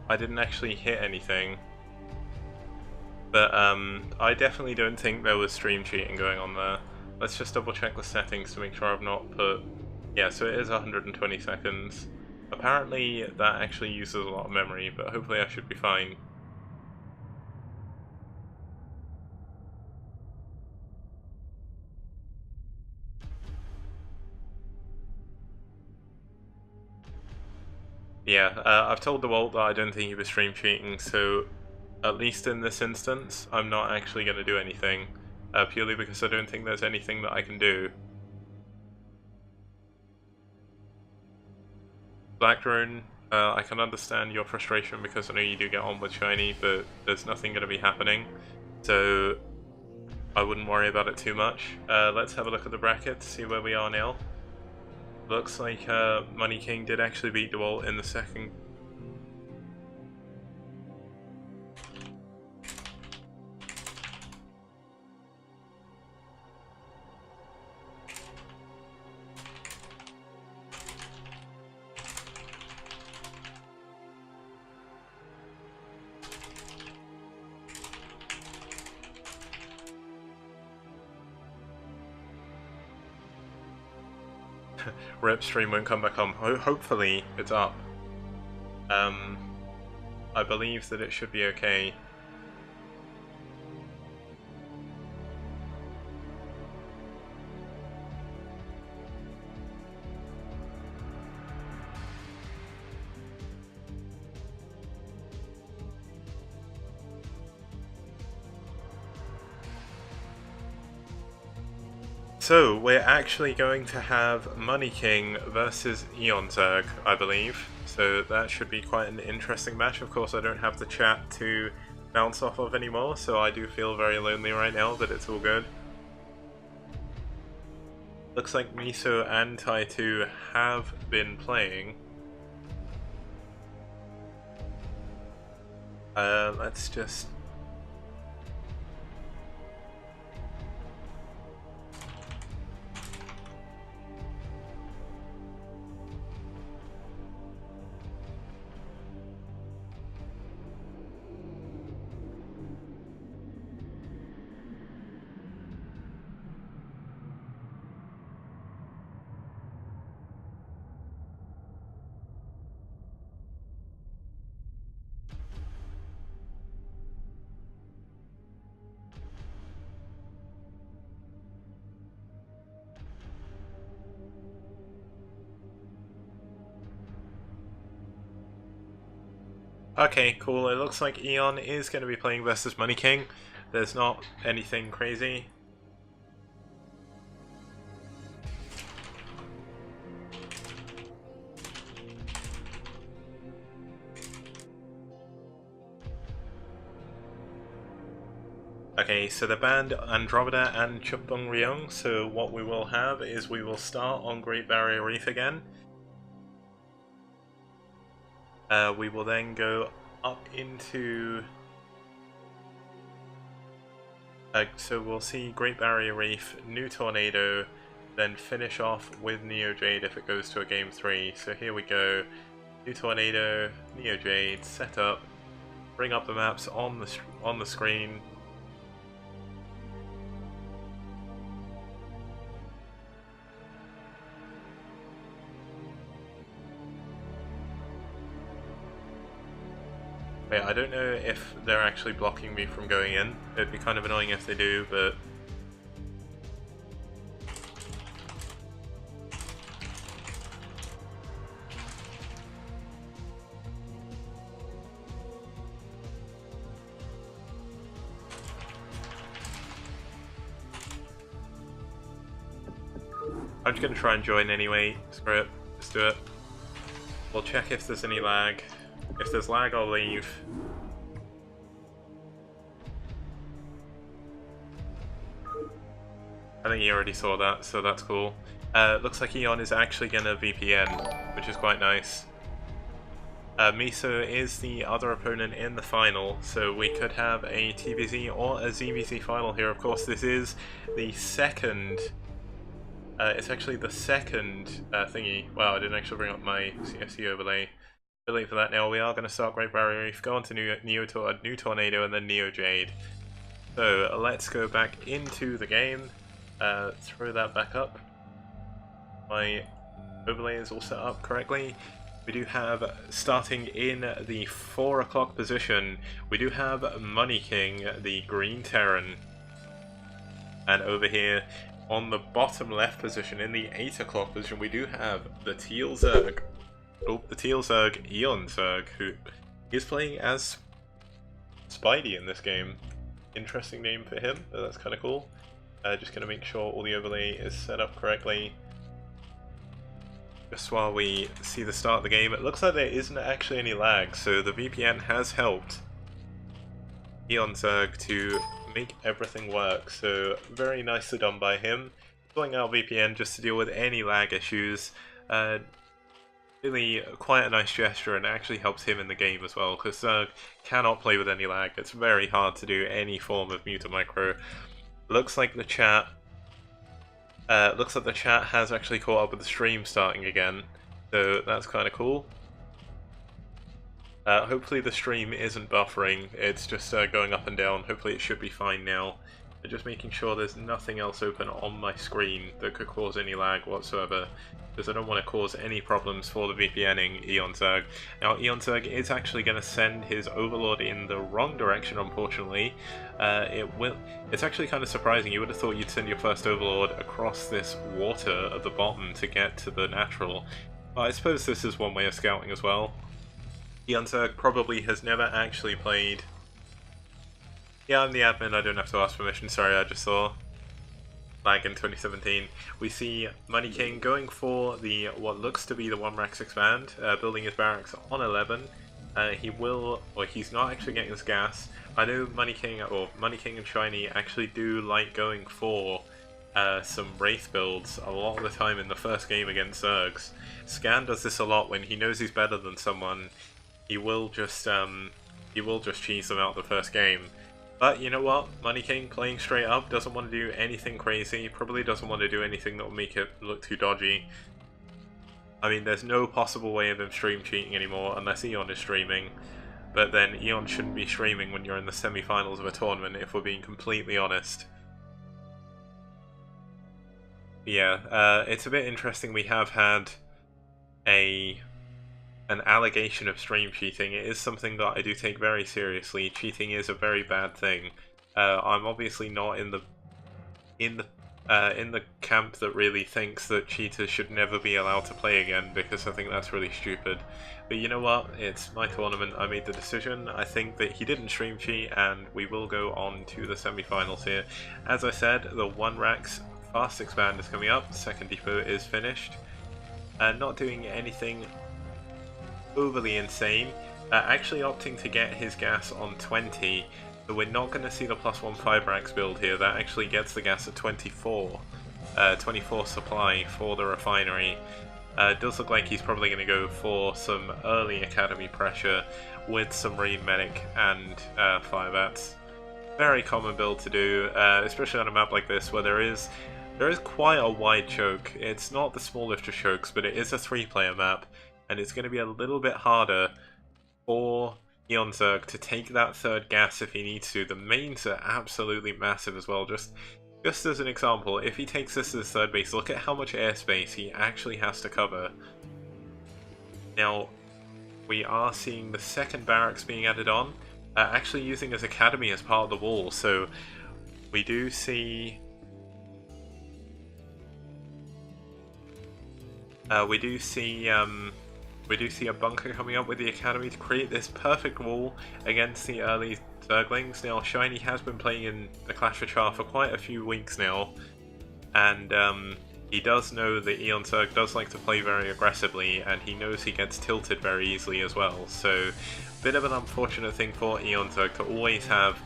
I didn't actually hit anything. But I definitely don't think there was stream cheating going on there. Let's just double check the settings to make sure I've not put... Yeah, so it is 120 seconds. Apparently that actually uses a lot of memory, but hopefully I should be fine. Yeah, I've told DeWalt that I don't think he was stream cheating, so at least in this instance, I'm not actually going to do anything, purely because I don't think there's anything that I can do. Black Drone, I can understand your frustration because I know you do get on with Shiny, but there's nothing going to be happening, so I wouldn't worry about it too much. Let's have a look at the bracket to see where we are now. Looks like Money King did actually beat DeWalt in the second. Rip stream won't come back on. Hopefully it's up. I believe that it should be okay. So, we're actually going to have Money King versus Eon Zerg, I believe. So that should be quite an interesting match. Of course, I don't have the chat to bounce off of anymore, so I do feel very lonely right now, but it's all good. Looks like Miso and Tai2 have been playing. Let's just... Okay, cool. It looks like Eon is going to be playing versus Money King. There's not anything crazy. Okay, so the banned Andromeda and Chupdong Ryong, so what we will have is we will start on Great Barrier Reef again. We will then go up into... so we'll see Great Barrier Reef, New Tornado, then finish off with Neo Jade if it goes to a Game 3. So here we go, New Tornado, Neo Jade, set up, bring up the maps on the screen. Wait, I don't know if they're actually blocking me from going in. It'd be kind of annoying if they do, but... I'm just gonna try and join anyway. Screw it. Let's do it. We'll check if there's any lag. If there's lag, I'll leave. I think you already saw that, so that's cool. Looks like Eon is actually gonna VPN, which is quite nice. Miso is the other opponent in the final, so we could have a TBZ or a ZBZ final here. Of course, this is the second... it's actually the second thingy. Wow, I didn't actually bring up my CFC overlay. Too late for that now. We are going to start Great Barrier Reef, go on to New Tornado, and then Neo Jade. So let's go back into the game. Throw that back up. My overlay is all set up correctly. We do have, starting in the 4 o'clock position, we do have Money King, the Green Terran. And over here, on the bottom left position, in the 8 o'clock position, we do have the Teal Zerg. Oh, the Teal Zerg, Eon Zerg, who is playing as Spidey in this game. Interesting name for him, but that's kind of cool. Just going to make sure all the overlay is set up correctly. Just while we see the start of the game, it looks like there isn't actually any lag, so the VPN has helped Eon Zerg to make everything work, so very nicely done by him. Pulling out VPN just to deal with any lag issues. Really quite a nice gesture, and it actually helps him in the game as well, because Zerg cannot play with any lag. It's very hard to do any form of muta micro. Looks like the chat has actually caught up with the stream starting again, so that's kind of cool. Hopefully the stream isn't buffering, it's just going up and down. Hopefully it should be fine now. But just making sure there's nothing else open on my screen that could cause any lag whatsoever, because I don't want to cause any problems for the VPNing Eon Zerg. Now Eon Zerg is actually going to send his Overlord in the wrong direction, unfortunately. It's actually kind of surprising. You would have thought you'd send your first Overlord across this water at the bottom to get to the natural. But I suppose this is one way of scouting as well. Eon Zerg probably has never actually played... Yeah, I'm the admin, I don't have to ask permission, sorry, I just saw lag in 2017. We see Money King going for the what looks to be the 1 Rex expand, building his barracks on 11. He's not actually getting his gas. I know Money King and Shiny actually do like going for some Wraith builds a lot of the time in the first game against Zergs. Scan does this a lot when he knows he's better than someone. He will just cheese them out the first game. But you know what? Money King playing straight up, doesn't want to do anything crazy, probably doesn't want to do anything that will make it look too dodgy. I mean, there's no possible way of him stream cheating anymore unless Eon is streaming. But then Eon shouldn't be streaming when you're in the semi-finals of a tournament, if we're being completely honest. Yeah, it's a bit interesting. We have had an allegation of stream cheating. It is something that I do take very seriously. Cheating is a very bad thing. I'm obviously not in the camp that really thinks that cheaters should never be allowed to play again, because I think that's really stupid. But you know what? It's my tournament. I made the decision. I think that he didn't stream cheat, and we will go on to the semi-finals here. As I said, the 1 Rax fast expand is coming up. Second depot is finished. Not doing anything overly insane, actually opting to get his gas on 20, so we're not going to see the +1 5-Rax build here. That actually gets the gas at 24 supply for the refinery. It does look like he's probably going to go for some early academy pressure with some Marine Medic and 5-Ats. Very common build to do, especially on a map like this where there is quite a wide choke. It's not the smallest of chokes, but it is a 3-player map, and it's going to be a little bit harder for Eon Zerg to take that third gas if he needs to. The mains are absolutely massive as well. Just as an example, if he takes this as third base, look at how much airspace he actually has to cover. Now, we are seeing the second barracks being added on, actually using his academy as part of the wall, so we do see... We do see a bunker coming up with the academy to create this perfect wall against the early Zerglings. Now, Shiny has been playing in the Clash of Char for quite a few weeks now, and he does know that Eon Zerg does like to play very aggressively, and he knows he gets tilted very easily as well. So, bit of an unfortunate thing for Eon Zerg to always have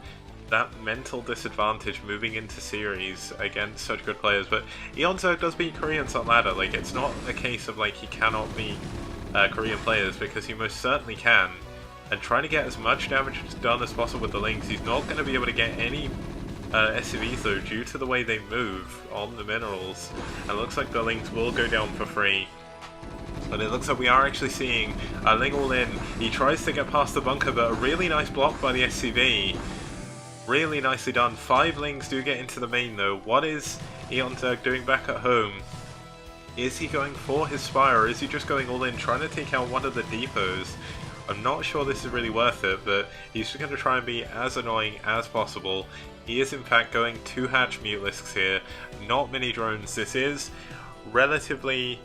that mental disadvantage moving into series against such good players. But Eon Zerg does beat Koreans on ladder. Like, it's not a case of like he cannot beat Korean players, because he most certainly can. And trying to get as much damage done as possible with the links. He's not going to be able to get any SCVs though, due to the way they move on the minerals. And it looks like the links will go down for free. But it looks like we are actually seeing Ling all in. He tries to get past the bunker, but a really nice block by the SCV. Really nicely done. 5 Lings do get into the main though. What is Eon Zerg doing back at home? Is he going for his Spire, or is he just going all in, trying to take out one of the depots? I'm not sure this is really worth it, but he's just going to try and be as annoying as possible. He is in fact going 2 hatch Mutalisks here, not many drones. This is relatively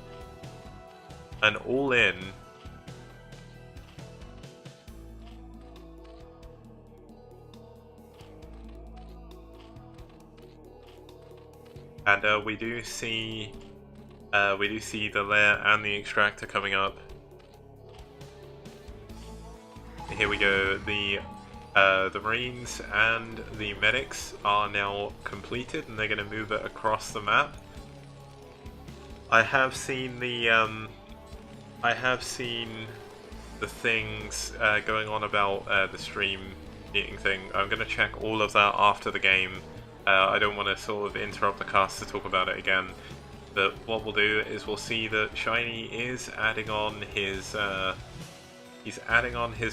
an all-in. And we do see the lair and the extractor coming up. Here we go. The Marines and the medics are now completed, and they're going to move it across the map. I have seen the things going on about the stream meeting thing. I'm going to check all of that after the game. I don't want to sort of interrupt the cast to talk about it again. But what we'll do is we'll see that Shiny is adding on his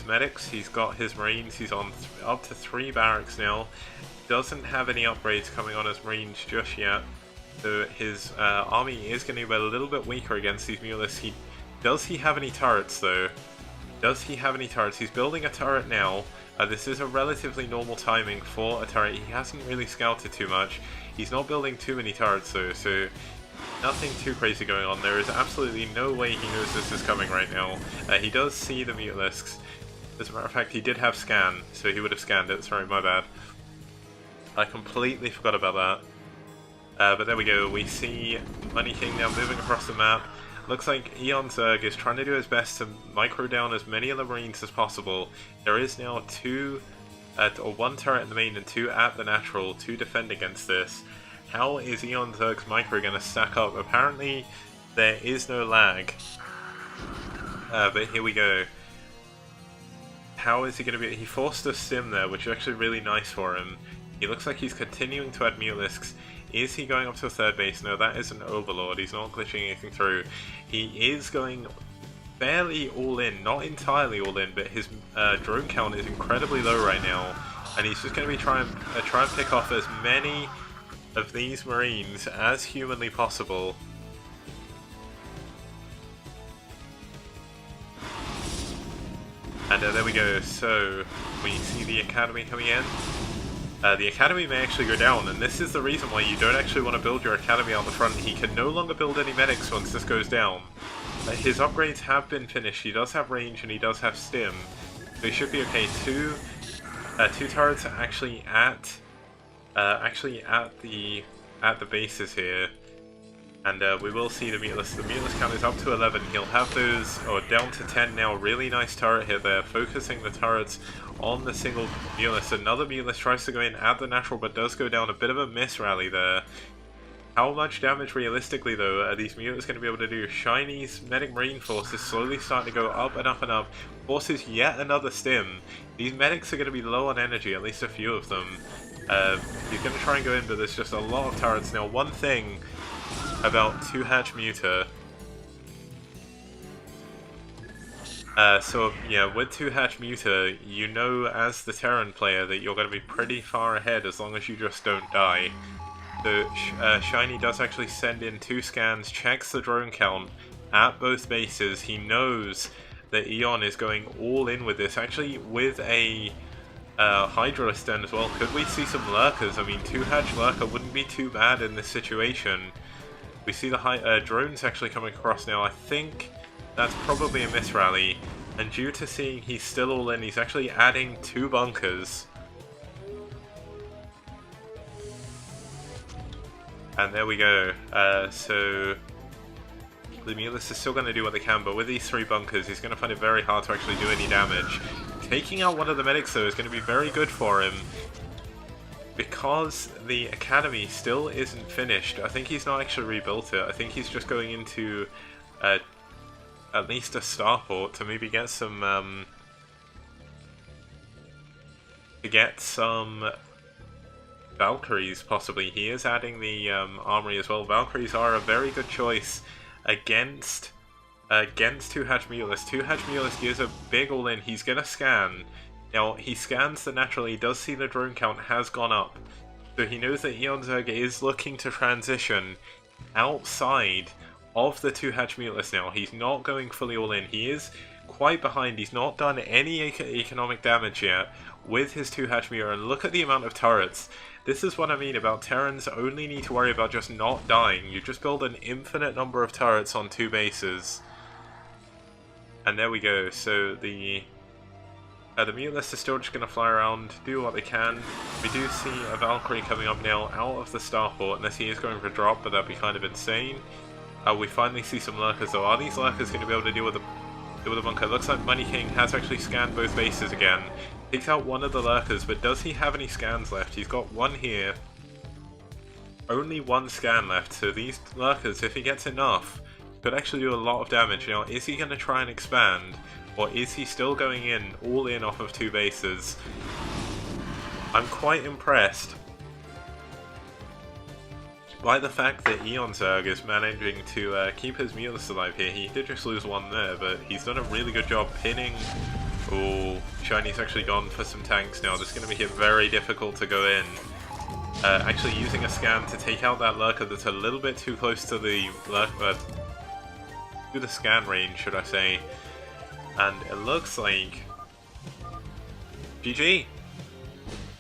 medics. He's got his Marines. He's on up to 3 barracks now. Doesn't have any upgrades coming on his Marines just yet. So his army is going to be a little bit weaker against these Mutalisks. Does he have any turrets though? Does he have any turrets? He's building a turret now. This is a relatively normal timing for a turret. He hasn't really scouted too much. He's not building too many turrets though, so nothing too crazy going on. There is absolutely no way he knows this is coming right now. He does see the Mutalisks. As a matter of fact, he did have scan, so he would have scanned it. Sorry, my bad. I completely forgot about that. But there we go. We see Money King now moving across the map. Looks like Eon Zerg is trying to do his best to micro down as many of the Marines as possible. There is now 1 turret in the main and 2 at the natural to defend against this. How is Eon Zerg's micro going to stack up? Apparently there is no lag. But here we go. How is he going to be? He forced a stim there, which is actually really nice for him. He looks like he's continuing to add Mutalisks. Is he going up to a 3rd base? No, that is an Overlord. He's not glitching anything through. He is going fairly all in. Not entirely all in, but his drone count is incredibly low right now. And he's just going to be trying to pick off as many of these Marines as humanly possible. And there we go. So we see the Academy coming in. The Academy may actually go down, and this is the reason why you don't actually want to build your Academy on the front. He can no longer build any medics once this goes down. His upgrades have been finished. He does have range and he does have stim, so he should be okay. Two turrets are actually at the bases here, and we will see the Mutalisks. The Mutalisks count is up to 11. He'll have those, or down to 10 now. Really nice turret hit there, focusing the turrets on the single Mutalisk. Another Mutalisk tries to go in at the natural, but does go down. A bit of a miss rally there. How much damage realistically though are these Mutalisks going to be able to do? Shiny's Medic Marine Force is slowly starting to go up and up and up. Forces yet another stim. These medics are going to be low on energy, at least a few of them. He's going to try and go in, but there's just a lot of turrets now. One thing about 2 hatch Muta. So yeah, with 2 hatch Muta, you know as the Terran player that you're going to be pretty far ahead as long as you just don't die. So Shiny does actually send in 2 scans, checks the drone count at both bases. He knows that Eon is going all in with this, actually with a Hydralisk den as well. Could we see some Lurkers? I mean, 2 hatch Lurker wouldn't be too bad in this situation. We see the drones actually coming across now. I think that's probably a miss rally, and due to seeing he's still all in, he's actually adding 2 bunkers. And there we go. So the Mutalisk is still going to do what they can, but with these 3 bunkers, he's going to find it very hard to actually do any damage. Taking out one of the medics though is going to be very good for him, because the Academy still isn't finished. I think he's not actually rebuilt it. I think he's just going into at least a starport to maybe get some Valkyries, possibly. He is adding the armory as well. Valkyries are a very good choice against against 2-Hatch Mulus. 2-Hatch Mulus gives a big all-in. He's gonna scan. Now, he scans the naturally, he does see the drone count has gone up. So he knows that Eon Zerg is looking to transition outside of the 2-Hatch Mulus now. He's not going fully all-in. He is quite behind. He's not done any economic damage yet with his 2-Hatch Mulus. And look at the amount of turrets. This is what I mean about Terrans only need to worry about just not dying. You just build an infinite number of turrets on 2 bases. And there we go. So the Mulus is still just going to fly around, do what they can. We do see a Valkyrie coming up now out of the starport, unless he is going for a drop, but that'd be kind of insane. We finally see some lurkers though. Are these lurkers going to be able to deal with the bunker? Looks like Money King has actually scanned both bases again. Takes out one of the lurkers, but does he have any scans left? He's got one here. Only one scan left, so these lurkers, if he gets enough, could actually do a lot of damage. Now, is he going to try and expand? Or is he still going in, all in off of 2 bases? I'm quite impressed by the fact that Eon Zerg is managing to keep his Mulus alive here. He did just lose one there, but he's done a really good job pinning. Oh, Shiny's actually gone for some tanks now. This is going to make it very difficult to go in. Actually using a scan to take out that lurker that's a little bit too close to the to the scan range, should I say. And it looks like GG.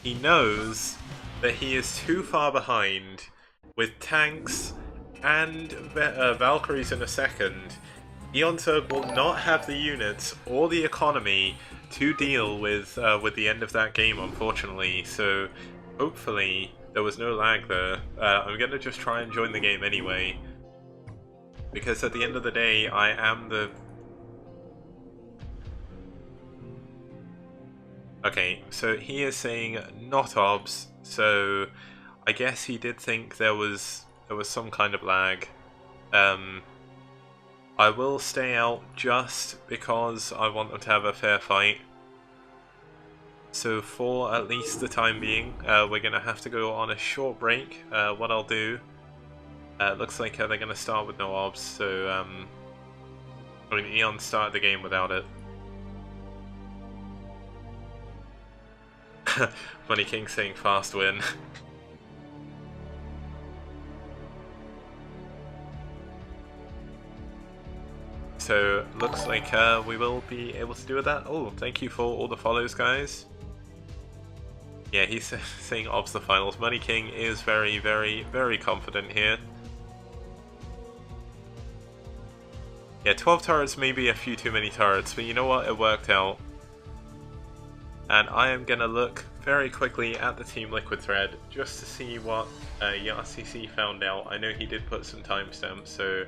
He knows that he is too far behind with tanks and Valkyries in a second. Eon Zerg will not have the units or the economy to deal with the end of that game, unfortunately. So hopefully there was no lag there. I'm gonna just try and join the game anyway, because at the end of the day, I am the... Okay, so he is saying not obs, so I guess he did think there was some kind of lag. I will stay out just because I want them to have a fair fight. So for at least the time being, we're going to have to go on a short break. What I'll do, looks like they're going to start with no obs, so I mean, Eon started the game without it. Money King saying fast win. So, looks like we will be able to do with that. Oh, thank you for all the follows, guys. Yeah, he's saying obs the finals. Money King is very, very, very confident here. Yeah, 12 turrets may be a few too many turrets, but you know what? It worked out. And I am going to look very quickly at the Team Liquid thread just to see what YaCC found out. I know he did put some timestamps, so...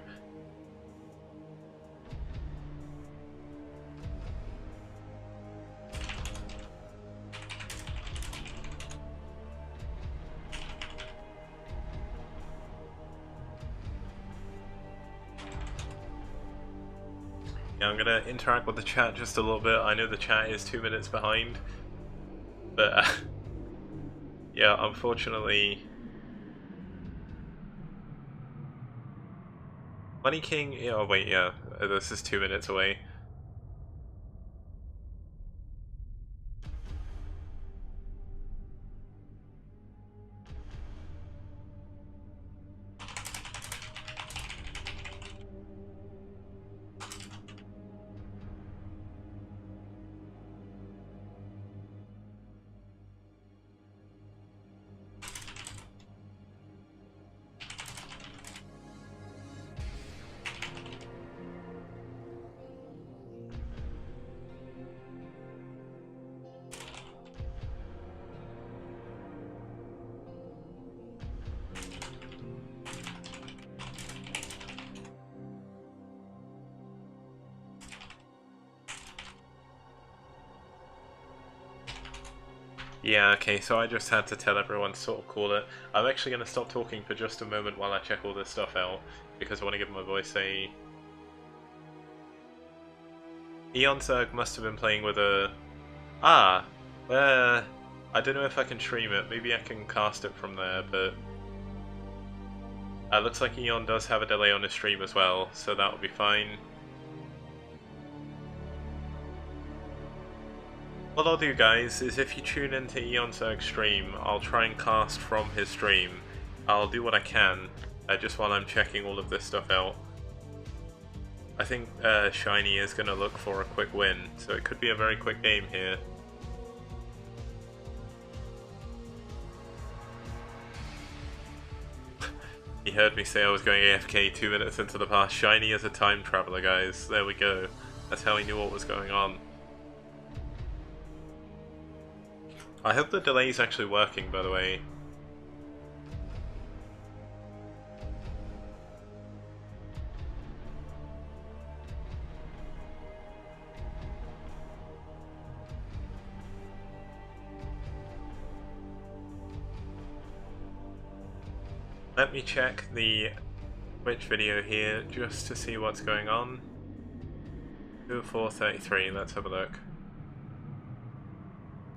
I'm going to interact with the chat just a little bit. I know the chat is 2 minutes behind, but yeah, unfortunately... Money King... Oh wait, yeah, this is 2 minutes away. Yeah, okay, so I just had to tell everyone to sort of call it. I'm actually going to stop talking for just a moment while I check all this stuff out, because I want to give my voice a... Eon Zerg must have been playing with a... I don't know if I can stream it, maybe I can cast it from there, but... looks like Eon does have a delay on his stream as well, so that will be fine. What I'll do, guys, is if you tune into Eon's stream, I'll try and cast from his stream. I'll do what I can, just while I'm checking all of this stuff out. I think Shiny is going to look for a quick win, so it could be a very quick game here. He heard me say I was going AFK 2 minutes into the past. Shiny is a time traveler, guys. There we go. That's how he knew what was going on. I hope the delay is actually working, by the way. Let me check the Twitch video here just to see what's going on. 4:33, let's have a look.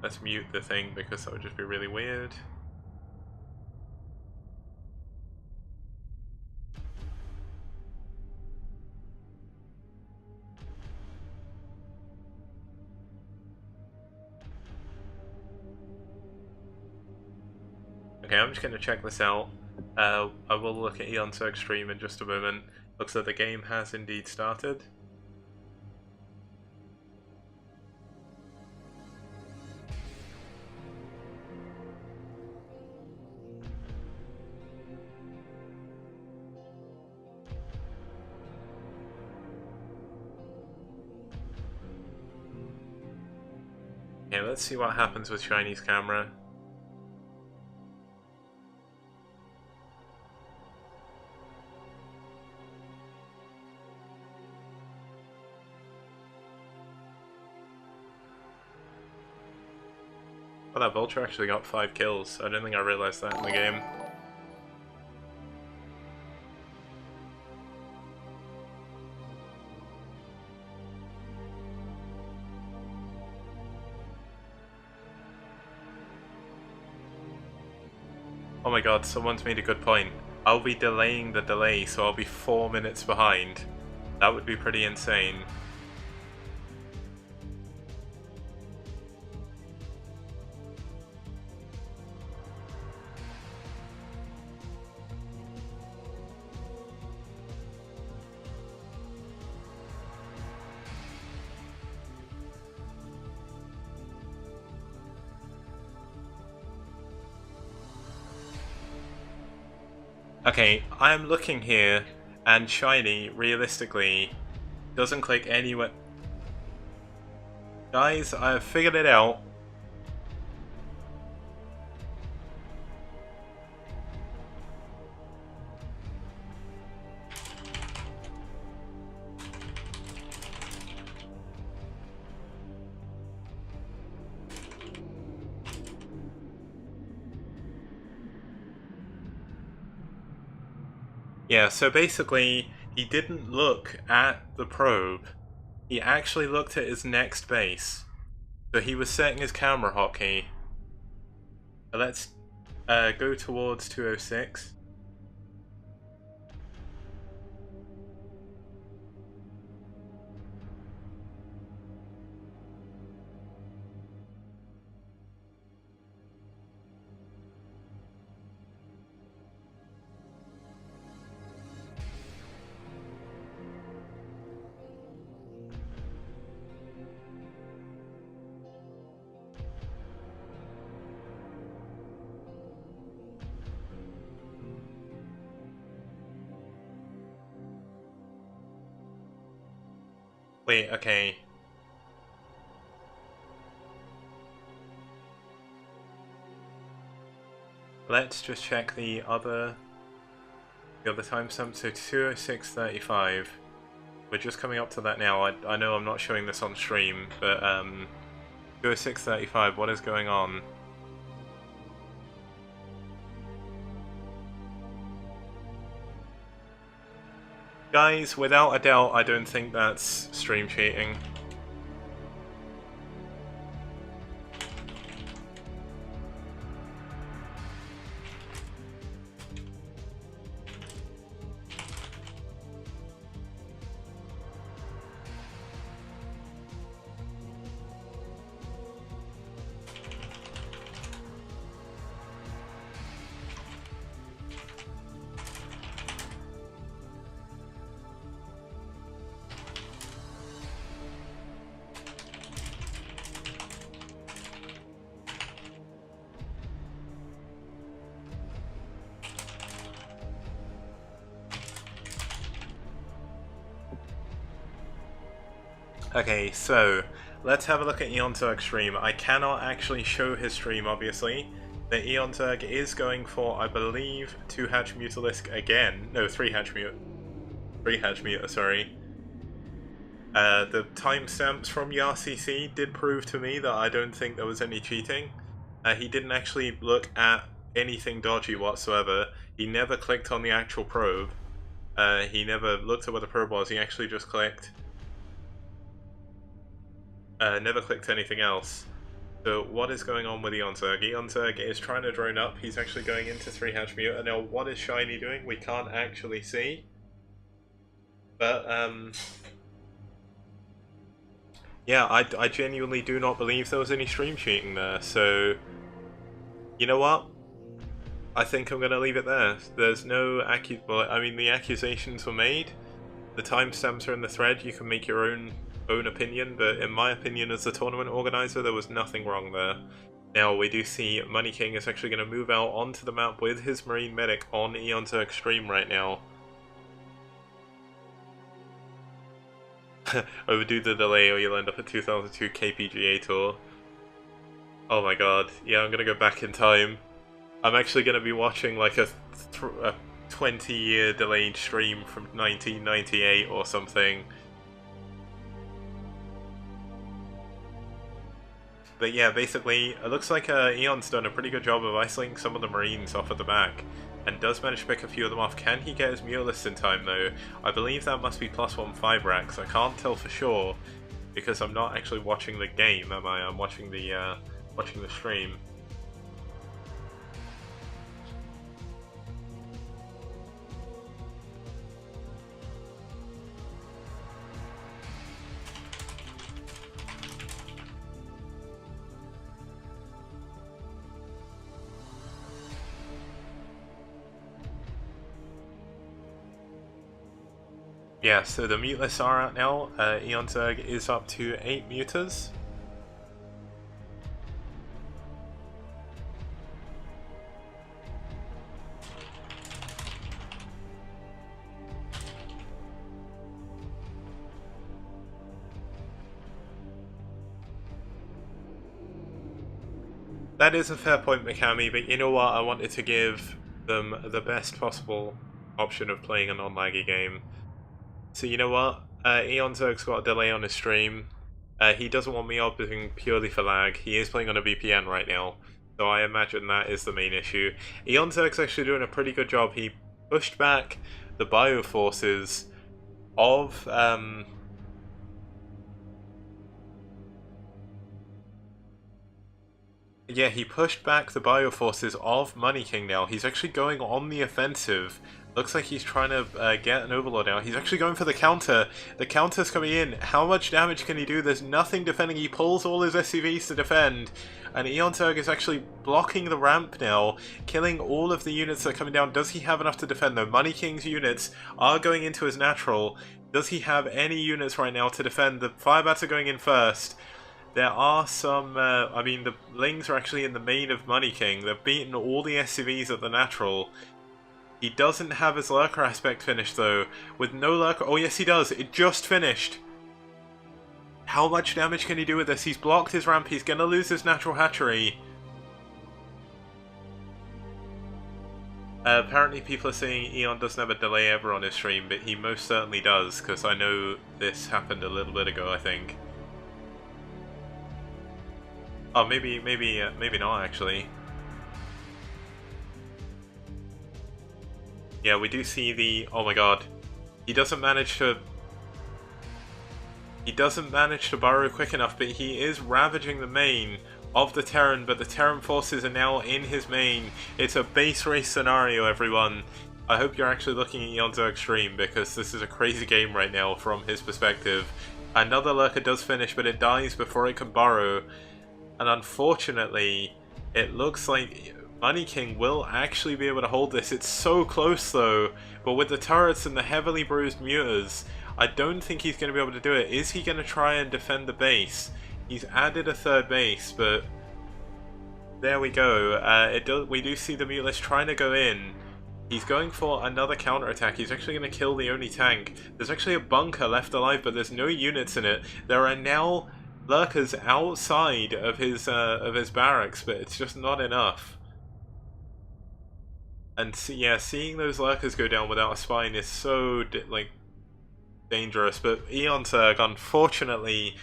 Let's mute the thing because that would just be really weird. Okay, I'm just going to check this out. I will look at Eon's stream in just a moment. Looks like the game has indeed started. Okay, let's see what happens with Shiny's camera. Oh, that Vulture actually got 5 kills. I don't think I realized that in the game. Oh my god, someone's made a good point. I'll be delaying the delay, so I'll be 4 minutes behind. That would be pretty insane. Okay, I'm looking here, and Shiny, realistically, doesn't click anywhere. Guys, I've figured it out. Yeah, so basically, he didn't look at the probe. He actually looked at his next base. So he was setting his camera hotkey. Let's go towards 206. Wait, okay. Let's just check the other timestamp. So 206:35. We're just coming up to that now. I know I'm not showing this on stream, but 206:35. What is going on? Guys, without a doubt, I don't think that's stream cheating. Okay, so let's have a look at Eon Zerg's stream. I cannot actually show his stream, obviously. The Eon Zerg is going for, I believe, 2 Hatch Mutalisk again. No, 3 Hatch Muta, sorry. The timestamps from YarCC did prove to me that I don't think there was any cheating. He didn't actually look at anything dodgy whatsoever. He never clicked on the actual probe. He never looked at what the probe was. He actually just clicked. Never clicked anything else. So what is going on with Eon Zerg? Eon Zerg is trying to drone up. He's actually going into 3 Hatch Muta. Now, what is Shiny doing? We can't actually see. But, yeah, I genuinely do not believe there was any stream cheating there, so you know what? I think I'm going to leave it there. There's no well, I mean, the accusations were made, the timestamps are in the thread, you can make your own opinion, but in my opinion as the tournament organizer, there was nothing wrong there. Now, we do see Money King is actually going to move out onto the map with his Marine Medic on Eon Zerg's stream right now. Overdo the delay or you'll end up at 2002 KPGA Tour. Oh my god, yeah, I'm gonna go back in time. I'm actually gonna be watching like a 20-year delayed stream from 1998 or something. But yeah, basically, it looks like Eon's done a pretty good job of isolating some of the Marines off at the back, and does manage to pick a few of them off. Can he get his Mutalists in time though? I believe that must be +1 5 racks. I can't tell for sure, because I'm not actually watching the game, am I? I'm watching the stream. Yeah, so the Mutalists are out now. Eon Zerg is up to 8 Mutas. That is a fair point, Mikami, but you know what? I wanted to give them the best possible option of playing a non-laggy game. So you know what? Eon Zerg's got a delay on his stream. He doesn't want me opting purely for lag. He is playing on a VPN right now, so I imagine that is the main issue. Eon Zerg's actually doing a pretty good job. He pushed back the bioforces of yeah, he pushed back the bioforces of Money King now. He's actually going on the offensive. Looks like he's trying to get an Overlord now. He's actually going for the counter. The counter's coming in. How much damage can he do? There's nothing defending. He pulls all his SCVs to defend. And Eon Zerg is actually blocking the ramp now, killing all of the units that are coming down. Does he have enough to defend though? Money King's units are going into his natural. Does he have any units right now to defend? The Firebats are going in first. There are some, I mean, the Lings are actually in the main of Money King. They've beaten all the SCVs at the natural. He doesn't have his Lurker aspect finished though. With no Lurker, oh yes he does, it just finished. How much damage can he do with this? He's blocked his ramp, he's gonna lose his natural hatchery. Apparently people are saying Eon doesn't have a delay ever on his stream, but he most certainly does, because I know this happened a little bit ago, I think. Oh, maybe not actually. Yeah, we do see the... oh my god. He doesn't manage to burrow quick enough, but he is ravaging the main of the Terran, but the Terran forces are now in his main. It's a base race scenario, everyone. I hope you're actually looking at Eon Zerg's stream, because this is a crazy game right now from his perspective. Another Lurker does finish, but it dies before it can burrow. And unfortunately, it looks like Money King will actually be able to hold this. It's so close though, but with the turrets and the heavily bruised mutas, I don't think he's going to be able to do it. Is he going to try and defend the base? He's added a third base, but there we go. We do see the Mutalist trying to go in. He's going for another counterattack. He's actually going to kill the only tank. There's actually a bunker left alive, but there's no units in it. There are now lurkers outside of his barracks, but it's just not enough. And yeah, seeing those lurkers go down without a spine is so like dangerous. But Eon Zerg, unfortunately,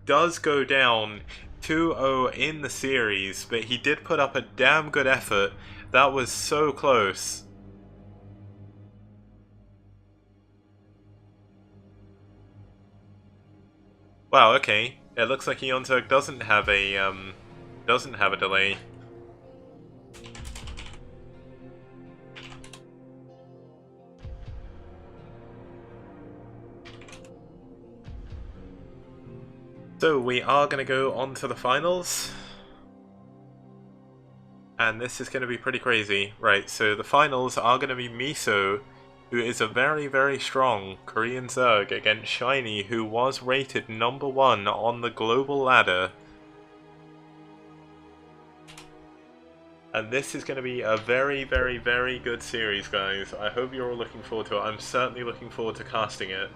does go down 2-0 in the series, but he did put up a damn good effort. That was so close. Wow, okay. It looks like Eon Zerg doesn't have a delay. So we are going to go on to the finals. And this is going to be pretty crazy. Right, so the finals are going to be Miso, who is a very, very strong Korean Zerg, against Shiny, who was rated #1 on the global ladder. And this is going to be a very, very, very good series, guys. I hope you're all looking forward to it. I'm certainly looking forward to casting it.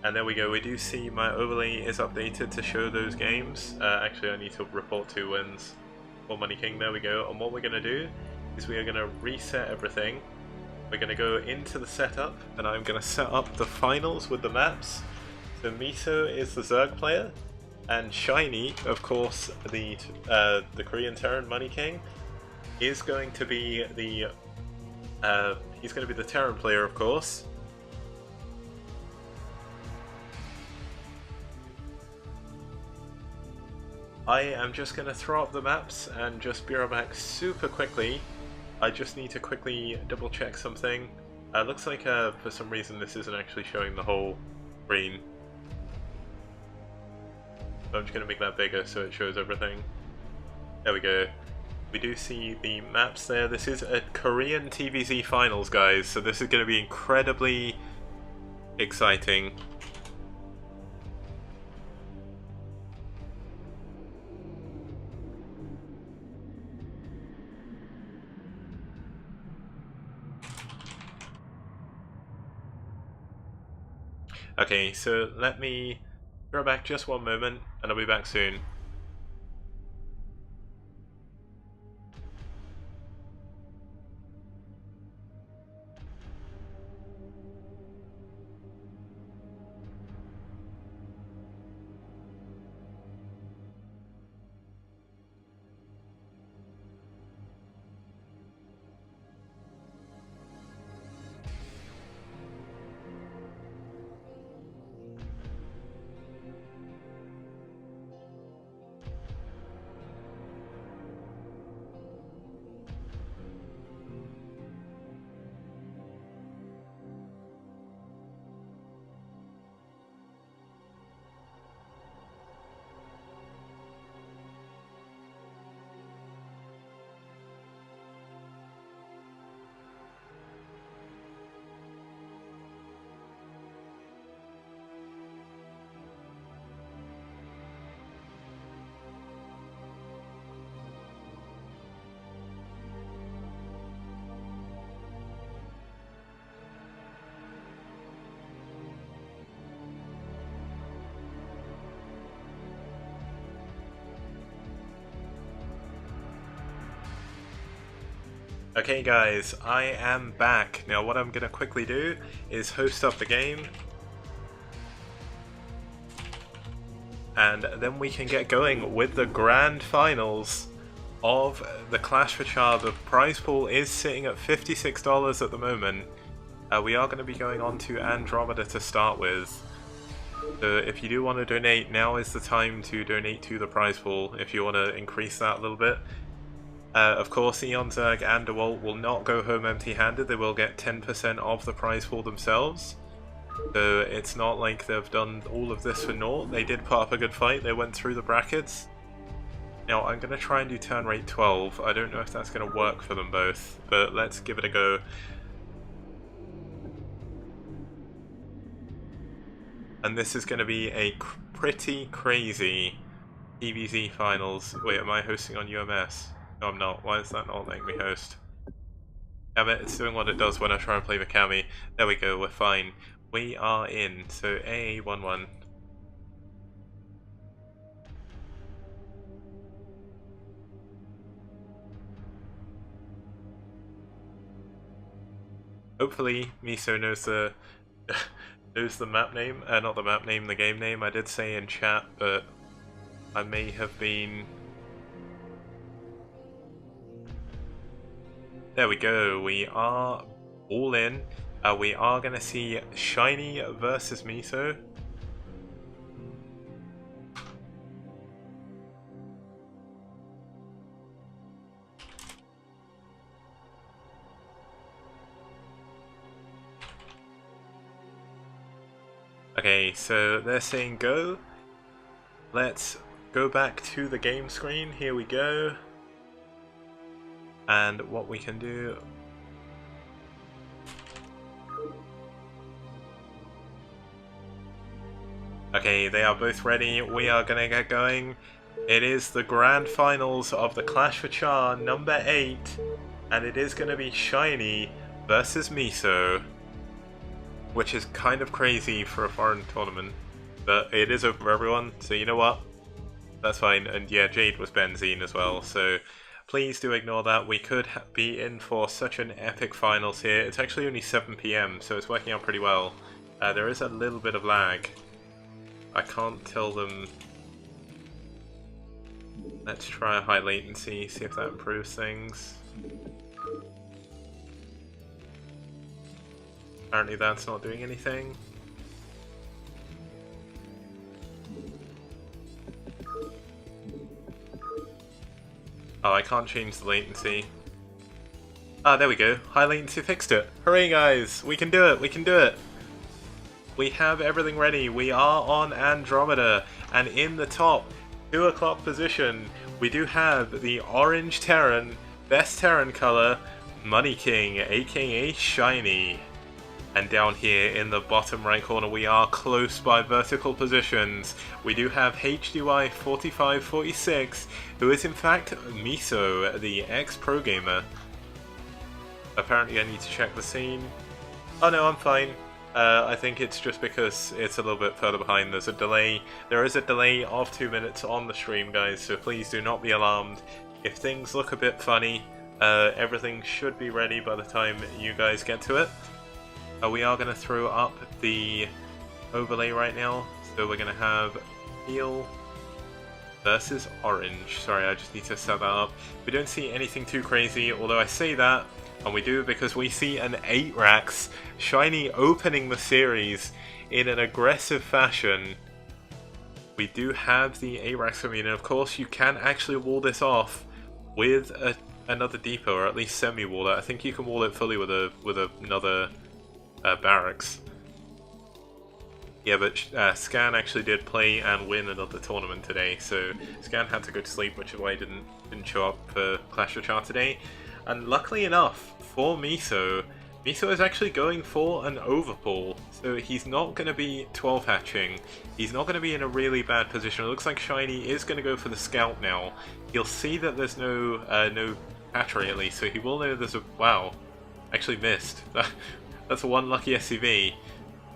And there we go, we do see my overlay is updated to show those games. Actually, I need to report 2 wins for Money King, there we go. And what we're going to do is we are going to reset everything. We're going to go into the setup, and I'm going to set up the finals with the maps. So Miso is the Zerg player, and Shiny, of course, the Korean Terran Money King, is going to be the he's going to be the Terran player, of course. I am just going to throw up the maps and just be right back super quickly. I just need to quickly double check something. Looks like for some reason this isn't actually showing the whole screen. So I'm just going to make that bigger so it shows everything. There we go. We do see the maps there. This is a Korean TVZ finals, guys, so this is going to be incredibly exciting. Okay, so let me go back just one moment, and I'll be back soon. Okay guys, I am back. Now what I'm going to quickly do is host up the game, and then we can get going with the grand finals of the Clash for Char. The prize pool is sitting at $56 at the moment. We are going to be going on to Andromeda to start with. So if you do want to donate, now is the time to donate to the prize pool if you want to increase that a little bit. Of course, Eon Zerg and DeWalt will not go home empty-handed. They will get 10% of the prize pool themselves. So it's not like they've done all of this for naught. They did put up a good fight. They went through the brackets. Now, I'm going to try and do turn rate 12. I don't know if that's going to work for them both, but let's give it a go. And this is going to be a pretty crazy TVZ finals. Wait, am I hosting on UMS? No, I'm not. Why is that not letting me host? Damn it, it's doing what it does when I try and play the Kami. There we go, we're fine. We are in, so A11. Hopefully Miso knows the knows the map name, not the map name, the game name. I did say in chat, but I may have been... There we go, we are all in. We are going to see Shiny versus Miso. Okay, so they're saying go. Let's go back to the game screen. Here we go. And what we can do... Okay, they are both ready. We are gonna get going. It is the grand finals of the Clash for Char number 8. And it is gonna be Shiny versus Miso. Which is kind of crazy for a foreign tournament. But it is open for everyone, so you know what? That's fine. And yeah, Jade was Benzene as well, so please do ignore that. We could be in for such an epic finals here. It's actually only 7 PM, so it's working out pretty well. There is a little bit of lag. I can't tell them... Let's try a high latency, see if that improves things. Apparently that's not doing anything. Oh, I can't change the latency. Ah, there we go. High latency fixed it. Hooray, guys! We can do it! We can do it! We have everything ready. We are on Andromeda. And in the top 2 o'clock position, we do have the orange Terran, best Terran color, Money King, aka Shiny. And down here in the bottom right corner, we are close by vertical positions. We do have HDY 4546, who is in fact Miso, the ex-pro gamer. Apparently I need to check the scene. Oh no, I'm fine. I think it's just because it's a little bit further behind. There's a delay. There is a delay of 2 minutes on the stream, guys, so please do not be alarmed. If things look a bit funny, everything should be ready by the time you guys get to it. We are going to throw up the overlay right now, so we're going to have teal versus orange. Sorry, I just need to set that up. We don't see anything too crazy, although I say that, and we do because we see an 8-Rax Shiny opening the series in an aggressive fashion. We do have the 8-Rax coming in, and of course you can actually wall this off with another depot, or at least semi-wall it. I think you can wall it fully with another barracks. Yeah, but Scan actually did play and win another tournament today, so Scan had to go to sleep, which is why he didn't show up for Clash of Char today. And luckily enough for Miso, Miso is actually going for an overpull, so he's not going to be 12 hatching. He's not going to be in a really bad position. It looks like Shiny is going to go for the scout now. He'll see that there's no hatchery at least, so he will know there's a... Wow, actually missed. That's one lucky SCV.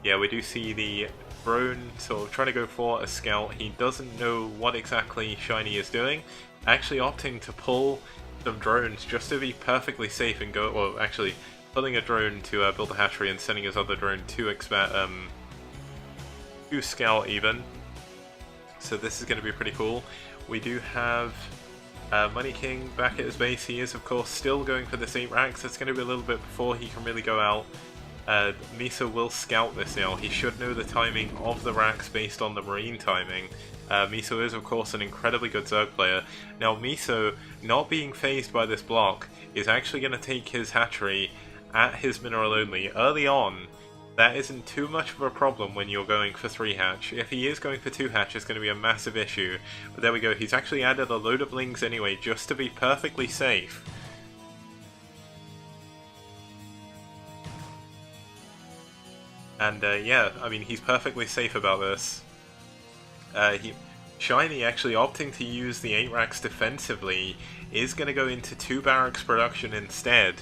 Yeah, we do see the drone sort of trying to go for a scout. He doesn't know what exactly Shiny is doing. Actually opting to pull some drones just to be perfectly safe and go... Well, actually, pulling a drone to build a hatchery and sending his other drone to scout even. So this is going to be pretty cool. We do have Money King back at his base. He is, of course, still going for this 8-Rax. It's going to be a little bit before he can really go out. Miso will scout this now. He should know the timing of the racks based on the marine timing. Miso is of course an incredibly good Zerg player. Now Miso, not being phased by this block, is actually going to take his hatchery at his mineral only. Early on, that isn't too much of a problem when you're going for 3 hatch. If he is going for 2 hatch, it's going to be a massive issue. But there we go, he's actually added a load of lings anyway, just to be perfectly safe. And yeah, I mean, he's perfectly safe about this. Shiny actually opting to use the 8-Rax defensively is going to go into 2 barracks production instead.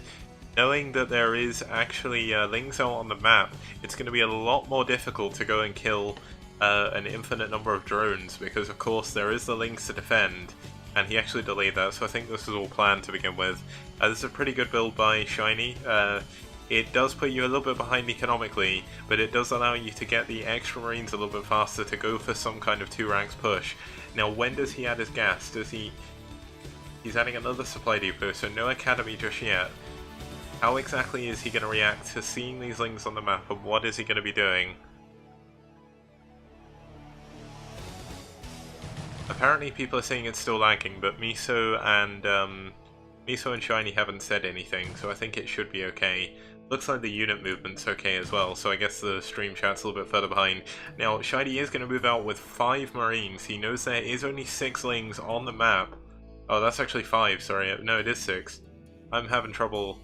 knowing that there is actually Lings out on the map, it's going to be a lot more difficult to go and kill an infinite number of drones, because of course there is the Lings to defend, and he actually delayed that, so I think this was all planned to begin with. This is a pretty good build by Shiny. It does put you a little bit behind economically, but it does allow you to get the extra marines a little bit faster to go for some kind of 2 ranks push. Now when does he add his gas? He's adding another supply depot, so no academy just yet. How exactly is he going to react to seeing these Lings on the map, and what is he going to be doing? Apparently people are saying it's still lagging, but Miso and Shiny haven't said anything, so I think it should be okay. Looks like the unit movement's okay as well, so I guess the stream chat's a little bit further behind. Now, Shiny is going to move out with 5 Marines. He knows there is only 6 Lings on the map. Oh, that's actually 5, sorry. No, it is 6. I'm having trouble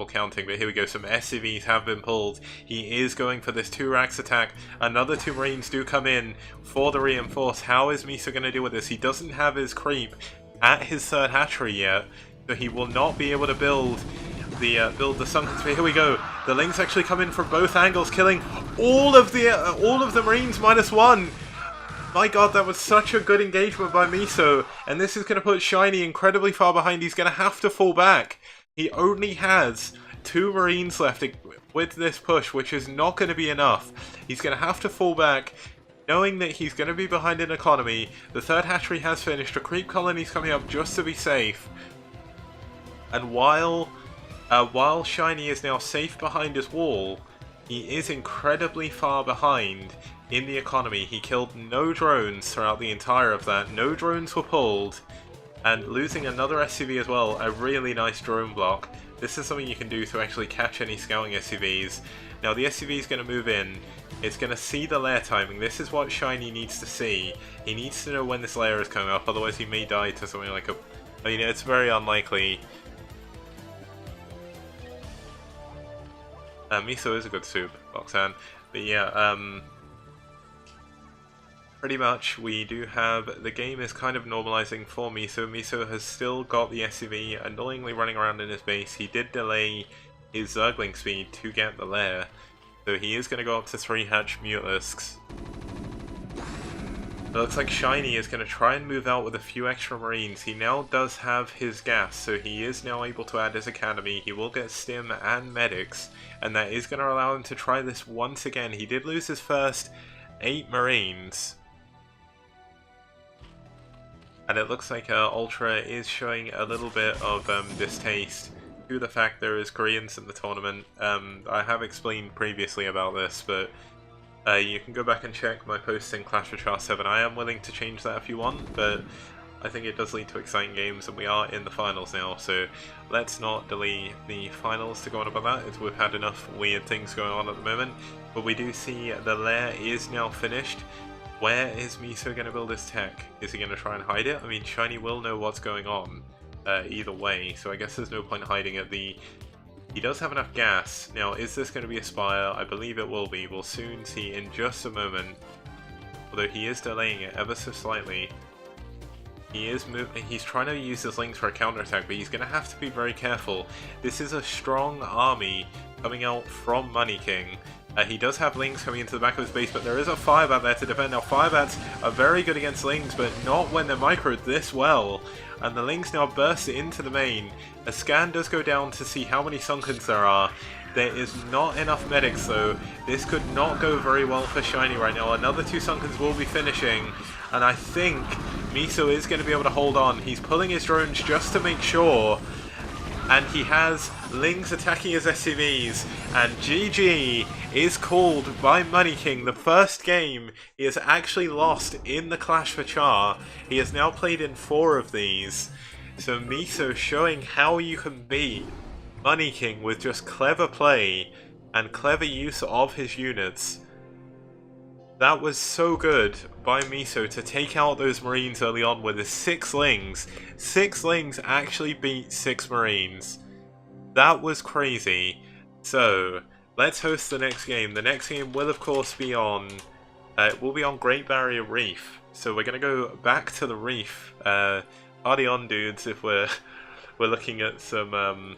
counting, but here we go. Some SCVs have been pulled. He is going for this 2 racks attack. Another 2 Marines do come in for the reinforce. How is Miso going to deal with this? He doesn't have his creep at his 3rd hatchery yet, so he will not be able to build the sunken sphere. Here we go. The Lings actually come in from both angles, killing all of the Marines -1. My god, that was such a good engagement by Miso, and this is going to put Shiny incredibly far behind. He's going to have to fall back. He only has 2 Marines left with this push, which is not going to be enough. He's going to have to fall back, knowing that he's going to be behind in economy. The 3rd hatchery has finished. A creep colony's coming up just to be safe. And while Shiny is now safe behind his wall, he is incredibly far behind in the economy. He killed no drones throughout the entire of that. No drones were pulled, and losing another SCV as well. A really nice drone block. This is something you can do to actually catch any scouting SCVs. Now the SCV is going to move in. It's going to see the lair timing. This is what Shiny needs to see. He needs to know when this lair is coming up, otherwise he may die to something like a... I mean, it's very unlikely. Miso is a good soup, Roxanne. But yeah, pretty much we do have... The game is kind of normalizing for Miso. Miso has still got the SCV annoyingly running around in his base. He did delay his Zergling speed to get the lair, so he is going to go up to 3 hatch Mutalisks. It looks like Shiny is going to try and move out with a few extra Marines. He now does have his gas, so he is now able to add his academy. He will get stim and medics, and that is going to allow him to try this once again. He did lose his first 8 Marines, and it looks like Ultra is showing a little bit of distaste to the fact there is Koreans in the tournament. I have explained previously about this, but you can go back and check my posts in Clash of Char 7. I am willing to change that if you want, but I think it does lead to exciting games, and we are in the finals now, so let's not delay the finals to go on about that, as we've had enough weird things going on at the moment. But we do see the lair is now finished. Where is Miso going to build his tech? Is he going to try and hide it? I mean, Shiny will know what's going on either way, so I guess there's no point hiding it. He does have enough gas. Now, is this going to be a Spire? I believe it will be. We'll soon see in just a moment. Although he is delaying it ever so slightly. He's trying to use his Lings for a counterattack, but he's going to have to be very careful. This is a strong army coming out from Money King. He does have Lings coming into the back of his base, but there is a Firebat there to defend. Now, Firebats are very good against Lings, but not when they're microed this well. And the Lings now burst into the main. A scan does go down to see how many Sunkens there are. There is not enough medics though. This could not go very well for Shiny right now. Another 2 Sunkens will be finishing, and I think Miso is going to be able to hold on. He's pulling his drones just to make sure, and he has Lings attacking his SCVs, and GG is called by Money King. The first game he has actually lost in the Clash for Char. He has now played in 4 of these. So Miso showing how you can beat Money King with just clever play and clever use of his units. That was so good by Miso to take out those Marines early on with his 6 Lings. 6 Lings actually beat 6 Marines. That was crazy. So, let's host the next game. The next game will of course be on... it will be on Great Barrier Reef. So we're going to go back to the reef. Party on, dudes, if we're looking at some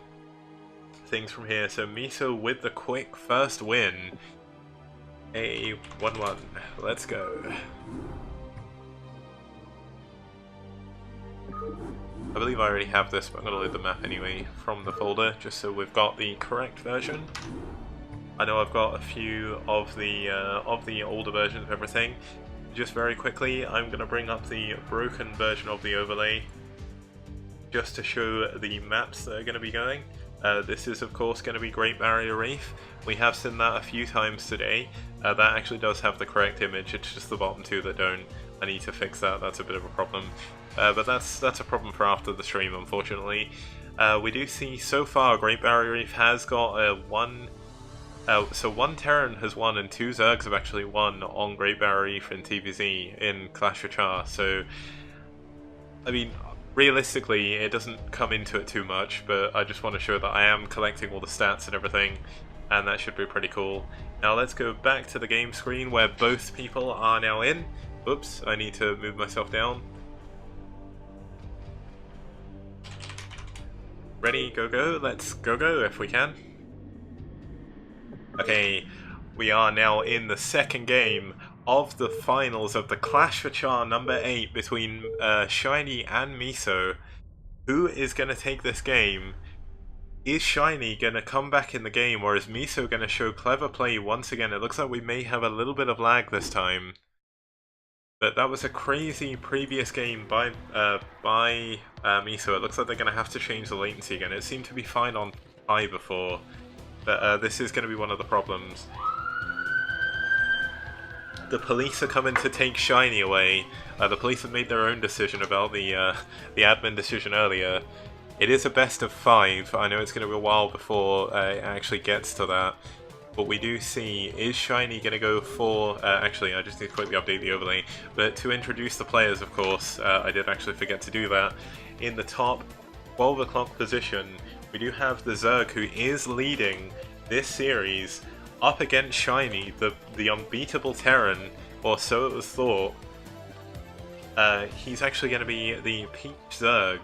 things from here. So Miso with the quick first win. A 1-1. Let's go. I believe I already have this, but I'm going to load the map anyway from the folder, just so we've got the correct version. I know I've got a few of the older versions of everything. Just very quickly, I'm going to bring up the broken version of the overlay, just to show the maps that are going to be going. This is of course going to be Great Barrier Reef. We have seen that a few times today. That actually does have the correct image, it's just the bottom two that don't. I need to fix that, that's a bit of a problem. But that's a problem for after the stream, unfortunately. We do see so far Great Barrier Reef has got one Terran has won and 2 Zergs have actually won on Great Barrier Reef in TVZ in Clash of Char. So, I mean, realistically, it doesn't come into it too much, but I just want to show that I am collecting all the stats and everything, and that should be pretty cool. Now let's go back to the game screen where both people are now in. Oops, I need to move myself down. Ready, go go, let's go go if we can. Okay, we are now in the second game of the finals of the Clash for Char number 8 between Shiny and Miso. Who is going to take this game? Is Shiny going to come back in the game, or is Miso going to show clever play once again? It looks like we may have a little bit of lag this time. But that was a crazy previous game by Miso. It looks like they're going to have to change the latency again. It seemed to be fine on high before, but this is going to be one of the problems. The police are coming to take Shiny away. The police have made their own decision about the admin decision earlier. It is a best of 5. I know it's going to be a while before it actually gets to that. What we do see is Shiny going to go for... actually, I just need to quickly update the overlay. But to introduce the players, of course, I did actually forget to do that. In the top 12 o'clock position, we do have the Zerg, who is leading this series up against Shiny, the unbeatable Terran, or so it was thought. He's actually going to be the Peach Zerg,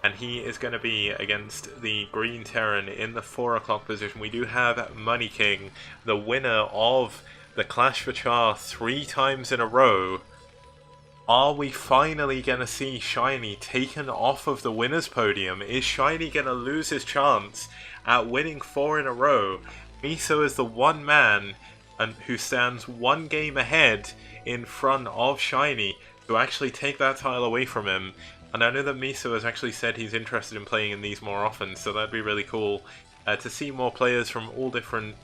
and he is going to be against the Green Terran in the 4 o'clock position. We do have Money King, the winner of the Clash for Char 3 times in a row. Are we finally going to see Shiny taken off of the winner's podium? Is Shiny going to lose his chance at winning 4 in a row? Miso is the one man who stands 1 game ahead in front of Shiny to actually take that title away from him. And I know that Miso has actually said he's interested in playing in these more often, so that'd be really cool to see more players from all different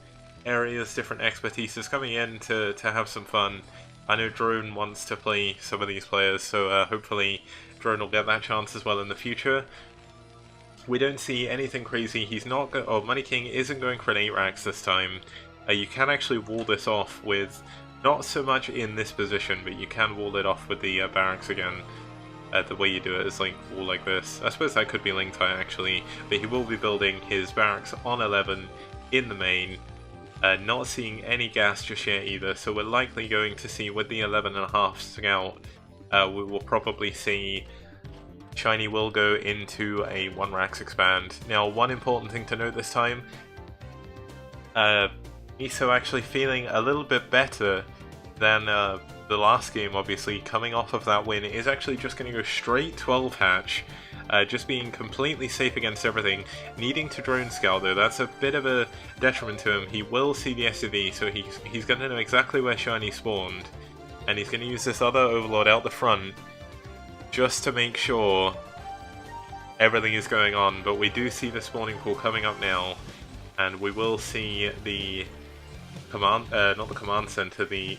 areas, different expertises coming in to have some fun. I know Drone wants to play some of these players, so hopefully Drone will get that chance as well in the future. We don't see anything crazy. He's not going. Oh, Money King isn't going for an 8 racks this time. You can actually wall this off with, not so much in this position, but you can wall it off with the barracks again. The way you do it is like wall like this. I suppose that could be link tie actually, but he will be building his barracks on 11 in the main. Not seeing any gas just yet either, so we're likely going to see with the 11.5 scout, we will probably see Shiny will go into a 1 racks expand. Now, one important thing to note this time, Miso actually feeling a little bit better than the last game, obviously, coming off of that win, is actually just going to go straight 12 hatch, just being completely safe against everything. Needing to drone scout though, that's a bit of a detriment to him. He will see the SUV, so he's going to know exactly where Shiny spawned, and he's going to use this other Overlord out the front just to make sure everything is going on. But we do see the spawning pool coming up now, and we will see the command, not the command center, the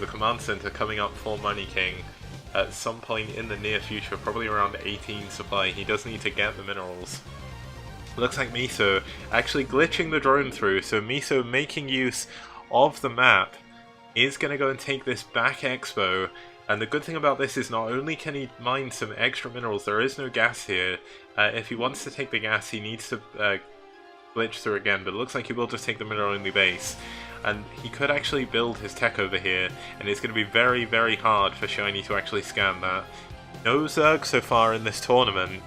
command center coming up for Money King at some point in the near future, probably around 18 supply. He does need to get the minerals. Looks like Miso actually glitching the drone through, so Miso making use of the map is going to go and take this back expo. And the good thing about this is not only can he mine some extra minerals, there is no gas here. If he wants to take the gas, he needs to glitch through again, but it looks like he will just take the mineral only base. And he could actually build his tech over here, and it's going to be very, very hard for Shiny to actually scan that. No Zerg so far in this tournament,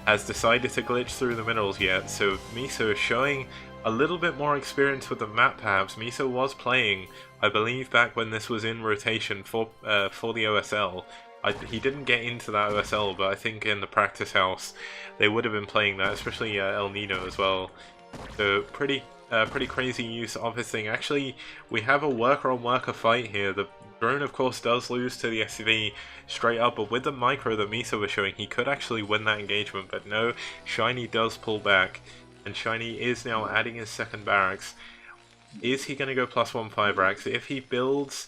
has decided to glitch through the minerals yet, so Miso showing a little bit more experience with the map perhaps. Miso was playing, I believe, back when this was in rotation for the OSL. He didn't get into that OSL, but I think in the practice house they would have been playing that, especially El Nino as well. So pretty crazy use of his thing. Actually, we have a worker on worker fight here. The drone, of course, does lose to the SCV straight up, but with the micro that Miso was showing, he could actually win that engagement. But no, Shiny does pull back, and Shiny is now adding his second barracks. Is he going to go +1 racks? If he builds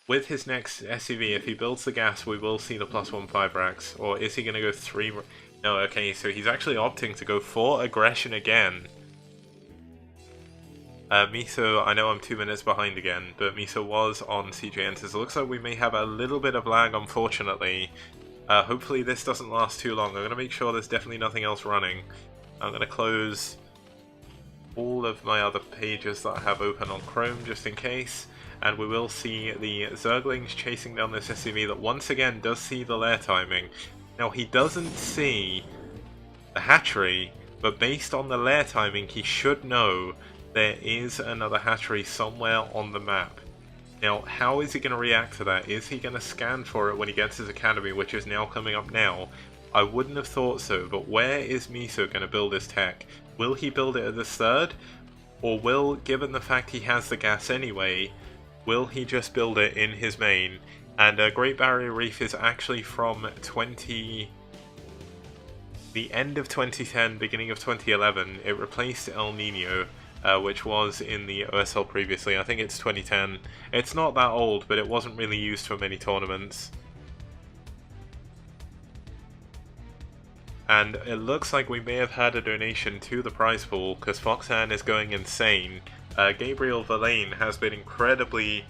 with his next SCV, if he builds the gas, we will see the +1 racks. Or is he going to go 3? No, okay, so he's actually opting to go for aggression again. Miso, I know I'm 2 minutes behind again, but Miso was on CJ Enters. It looks like we may have a little bit of lag, unfortunately. Hopefully this doesn't last too long. I'm going to make sure there's definitely nothing else running. I'm going to close all of my other pages that I have open on Chrome just in case. And we will see the Zerglings chasing down this SCV that once again does see the lair timing. Now he doesn't see the hatchery, but based on the lair timing he should know there is another hatchery somewhere on the map. Now, how is he going to react to that? Is he going to scan for it when he gets his academy, which is now coming up now? I wouldn't have thought so, but where is Miso going to build his tech? Will he build it at this third? Or will, given the fact he has the gas anyway, will he just build it in his main? And Great Barrier Reef is actually from the end of 2010, beginning of 2011. It replaced El Nino, which was in the OSL previously. I think it's 2010. It's not that old, but it wasn't really used for many tournaments. And it looks like we may have had a donation to the prize pool, because Foxan is going insane. Gabriel Verlaine has been incredibly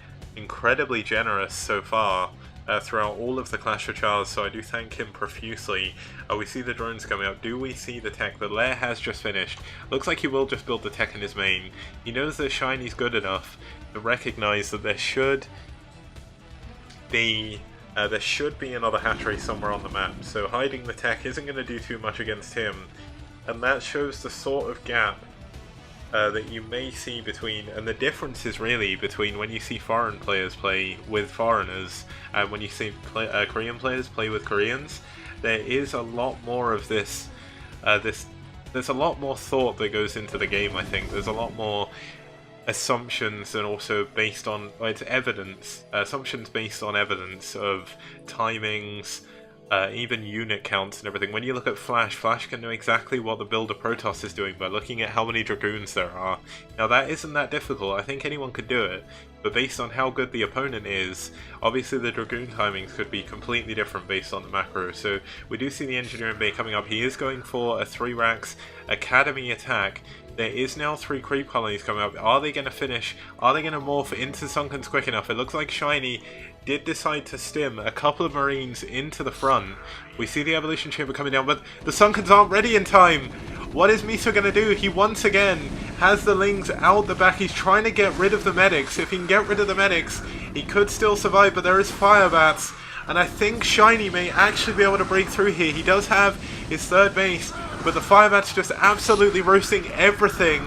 generous so far throughout all of the Clash of Chars, so I do thank him profusely. We see the drones coming up. Do we see the tech? The lair has just finished. Looks like he will just build the tech in his main. He knows that Shiny's good enough to recognize that there should be another hatchery somewhere on the map, so hiding the tech isn't going to do too much against him. And that shows the sort of gap that you may see between, and the difference is really between when you see foreign players play with foreigners and when you see Korean players play with Koreans. There is a lot more of this, there's a lot more thought that goes into the game, I think. There's a lot more assumptions and also based on, well, it's evidence, assumptions based on evidence of timings, even unit counts and everything. When you look at Flash, Flash can know exactly what the builder Protoss is doing by looking at how many Dragoons there are. Now that isn't that difficult, I think anyone could do it, but based on how good the opponent is, obviously the Dragoon timings could be completely different based on the macro. So we do see the Engineering Bay coming up. He is going for a 3 racks Academy attack. There is now 3 creep colonies coming up. Are they going to finish? Are they going to morph into Sunkens quick enough? It looks like Shiny did decide to stim a couple of Marines into the front. We see the Evolution Chamber coming down, but the Sunkens aren't ready in time. What is Miso going to do? He once again has the Lings out the back. He's trying to get rid of the medics. If he can get rid of the medics, he could still survive, but there is Fire Bats. And I think Shiny may actually be able to break through here. He does have his 3rd base, but the Fire Bat's just absolutely roasting everything.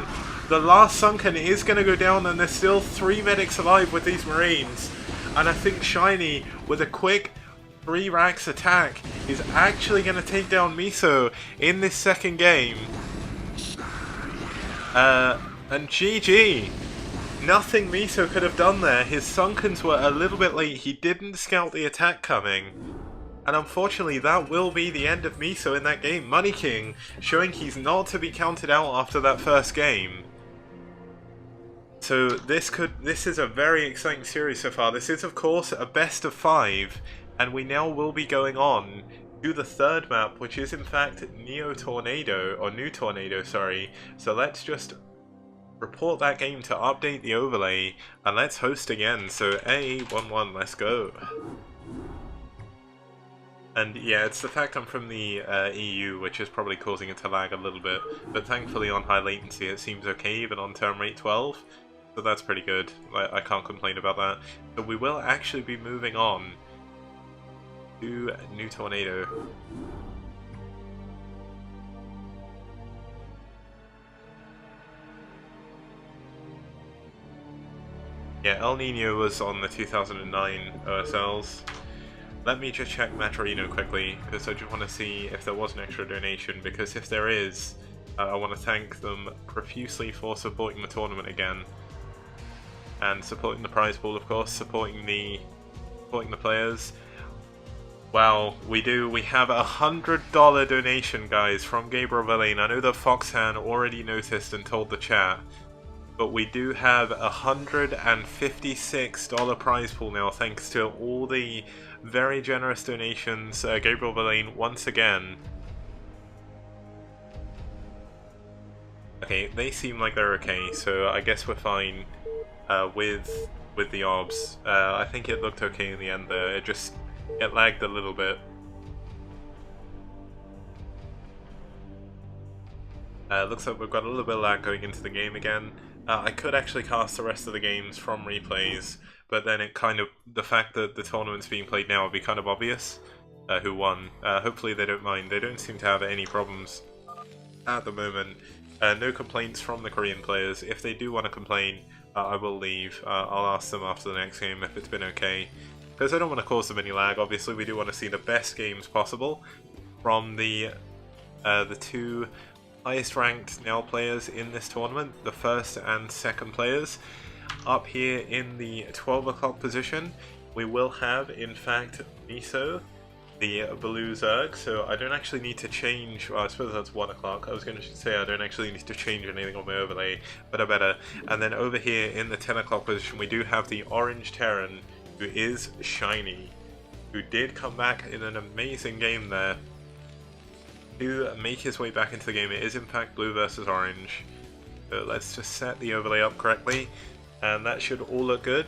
The last Sunken is going to go down, and there's still 3 medics alive with these Marines. And I think Shiny, with a quick 3 racks attack, is actually going to take down Miso in this second game. And GG. Nothing Miso could have done there. His Sunkens were a little bit late. He didn't scout the attack coming. And unfortunately, that will be the end of Miso in that game. Money King showing he's not to be counted out after that first game. So this is a very exciting series so far. This is, of course, a best of 5, and we now will be going on to the 3rd map, which is in fact New Tornado, sorry. So let's just report that game to update the overlay, and let's host again. So A11, let's go. And yeah, it's the fact I'm from the EU, which is probably causing it to lag a little bit, but thankfully on high latency it seems okay, even on turn rate 12. So that's pretty good. I can't complain about that. But we will actually be moving on to New Tornado. Yeah, El Nino was on the 2009 OSLs. Let me just check Maturino quickly, because I just want to see if there was an extra donation, because if there is, I want to thank them profusely for supporting the tournament again. And supporting the prize pool, of course, supporting the players. Wow, we have $100 donation, guys, from Gabriel Verlaine. I know that Foxhan already noticed and told the chat, but we do have $156 prize pool now, thanks to all the very generous donations. Gabriel Verlaine, once again. Okay, they seem like they're okay, so I guess we're fine with the OBS. I think it looked okay in the end there. It lagged a little bit. Looks like we've got a little bit of lag going into the game again. I could actually cast the rest of the games from replays, but then the fact that the tournament's being played now would be kind of obvious who won. Hopefully they don't mind. They don't seem to have any problems at the moment. No complaints from the Korean players. If they do want to complain, I will leave. I'll ask them after the next game if it's been okay. Because I don't want to cause them any lag. Obviously, we do want to see the best games possible from the two highest ranked now players in this tournament, the first and second players. Up here in the 12 o'clock position, we will have, in fact, Miso, the Blue Zerg, so I don't actually need to change, well, I suppose that's 1 o'clock. I was going to say I don't actually need to change anything on my overlay, but I better. And then over here in the 10 o'clock position, we do have the Orange Terran, who is Shiny, who did come back in an amazing game there to make his way back into the game. It is in fact blue versus orange. So let's just set the overlay up correctly, and that should all look good.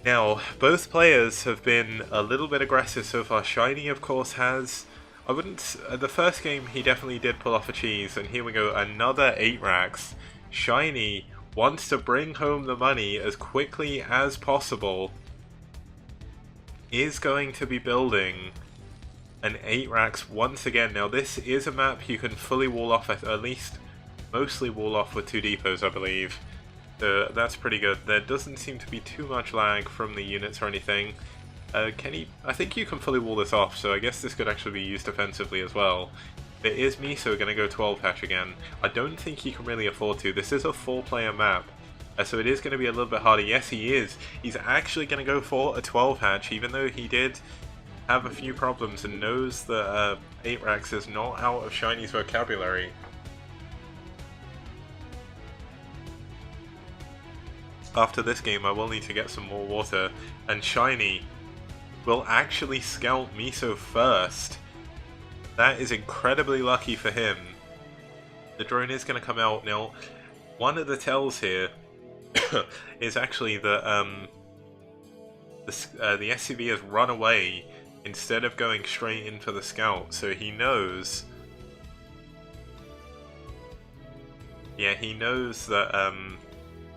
Now, both players have been a little bit aggressive so far. Shiny, of course, has... the first game he definitely did pull off a cheese, and here we go, another 8 racks. Shiny wants to bring home the money as quickly as possible. Is going to be building an 8 racks once again. Now this is a map you can fully wall off, at least mostly wall off with 2 depots, I believe. So that's pretty good. There doesn't seem to be too much lag from the units or anything. I think you can fully wall this off, so I guess this could actually be used offensively as well. There is Miso going to go 12 hatch again. I don't think he can really afford to. This is a 4-player map, so it is going to be a little bit harder. Yes, he is. He's actually going to go for a 12 hatch, even though he did have a few problems and knows that 8 racks is not out of Shiny's vocabulary. After this game, I will need to get some more water, and Shiny will actually scout Miso first. That is incredibly lucky for him. The drone is going to come out. Now, one of the tells here is actually that the SCV has run away instead of going straight in for the scout, so he knows... Yeah, he knows that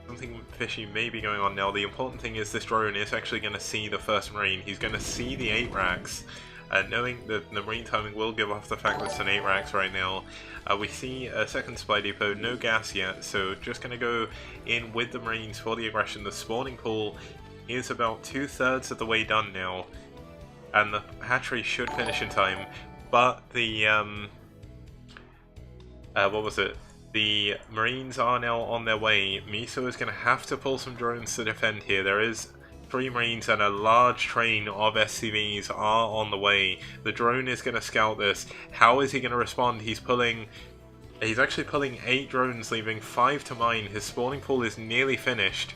something fishy may be going on now. The important thing is this drone is actually going to see the first Marine. He's going to see the 8 racks. Knowing that the Marine timing will give off the fact that it's an 8 racks right now. We see a second supply depot, no gas yet, so just going to go in with the Marines for the aggression. The spawning pool is about 2/3 of the way done now, and the hatchery should finish in time, but the, what was it? The Marines are now on their way. Miso is going to have to pull some drones to defend here. There is 3 Marines and a large train of SCVs are on the way. The drone is going to scout this. How is he going to respond? He's actually pulling 8 drones, leaving 5 to mine. His spawning pool is nearly finished.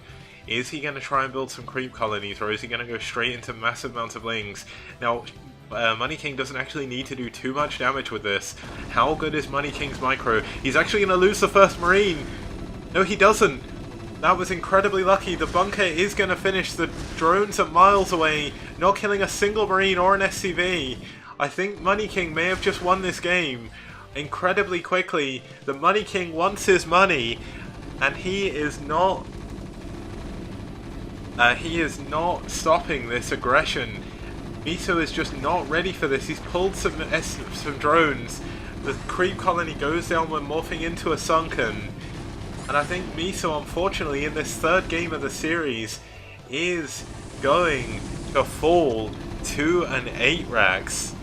Is he going to try and build some creep colonies, or is he going to go straight into massive amounts of lings? Now, Money King doesn't actually need to do too much damage with this. How good is Money King's micro? He's actually going to lose the first Marine. No, he doesn't. That was incredibly lucky. The bunker is going to finish. The drones are miles away, not killing a single Marine or an SCV. I think Money King may have just won this game incredibly quickly. The Money King wants his money, and he is not stopping this aggression. Miso is just not ready for this. He's pulled some drones. The creep colony goes down when morphing into a sunken. And I think Miso, unfortunately, in this third game of the series, is going to fall to an 8 racks.